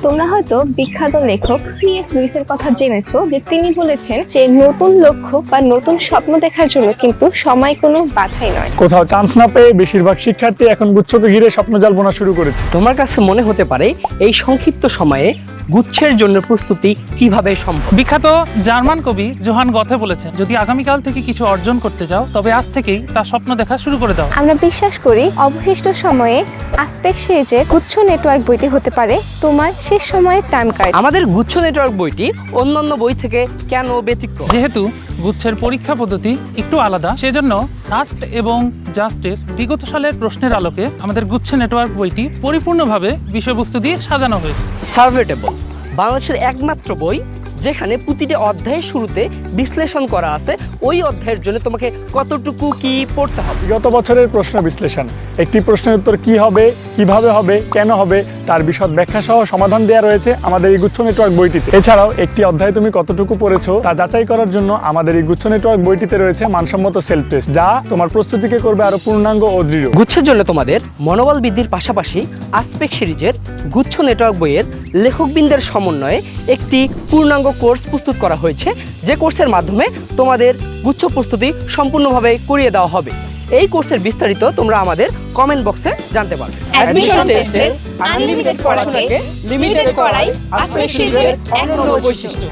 তোমরা হয়তো বিখ্যাত লেখক সিএস লুইসের কথা জেনেছো যে তিনি বলেছেন যে নতুন লক্ষ্য বা নতুন স্বপ্ন দেখার জন্য কিন্তু সময় কোনো বাধাই নয়। কোথাও চান্স না পেয়ে বেশিরভাগ শিক্ষার্থী এখন গুচ্ছকে ঘিরে স্বপ্নজাল বোনা শুরু করেছে। তোমার কাছে মনে হতে পারে এই সংক্ষিপ্ত সময়ে গুচ্ছের জন্য প্রস্তুতি কিভাবে সম্ভব। বিখ্যাত জার্মান কবি জোহান গথে বলেছেন, যদি আগামীকাল থেকে কিছু অর্জন করতে চাও তবে আজ থেকেই তার স্বপ্ন দেখা শুরু করে দাও। আমরা বিশ্বাস করি অবশিষ্ট সময়ে আসপেক্ট সিরিজের গুচ্ছ নেটওয়ার্ক বইটি হতে পারে তোমার শেষ সময়ের টাইম কার্ড। আমাদের গুচ্ছ নেটওয়ার্ক বইটি অন্যান্য বই থেকে কেন ব্যতিক্রম? যেহেতু গুচ্ছের পরীক্ষা পদ্ধতি একটু আলাদা, সেজন্য সাস্ট এবং জাস্টের বিগত সালের প্রশ্নের আলোকে আমাদের গুচ্ছ নেটওয়ার্ক বইটি পরিপূর্ণভাবে বিষয়বস্তু দিয়ে সাজানো হয়েছে। সার্ভেটেবল বাংলাদেশের একমাত্র বই যেখানে প্রতিটি অধ্যায়ের শুরুতে বিশ্লেষণ করা আছে ওই অধ্যায়ের জন্য তোমাকে কতটুকু কি পড়তে হবে। গত বছরের প্রশ্ন বিশ্লেষণ, একটি প্রশ্নের উত্তর কি হবে, কিভাবে হবে, কেন হবে তার বিশদ ব্যাখ্যা সহ সমাধান দেওয়া রয়েছে আমাদের এই গুচ্ছ নেটওয়ার্ক বইটিতে। এছাড়াও একটি অধ্যায় তুমি কতটুকু পড়েছো তা যাচাই করার জন্য আমাদের এই গুচ্ছ নেটওয়ার্ক বইটিতে রয়েছে মানসম্মত সেলফ টেস্ট, যা তোমার প্রস্তুতিকে করবে আরো পূর্ণাঙ্গ ও দৃঢ়। গুচ্ছের জন্য তোমাদের মনোবল বৃদ্ধির পাশাপাশি আসপেক্ট সিরিজের গুচ্ছ নেটওয়ার্ক বইয়ের লেখকবৃন্দের সমন্বয়ে একটি পূর্ণাঙ্গ কোর্স প্রস্তুত করা হয়েছে, যে কোর্সের মাধ্যমে তোমাদের গুচ্ছ প্রস্তুতি সম্পূর্ণভাবে করিয়ে দেওয়া হবে। এই কোর্সের বিস্তারিত তোমরা আমাদের কমেন্ট বক্সে জানতে পারবে। অ্যাডমিশন টেস্টের আনলিমিটেড পড়াকে লিমিটেড করাই আসপেক্ট সিরিজের এক নম্বর বৈশিষ্ট্য।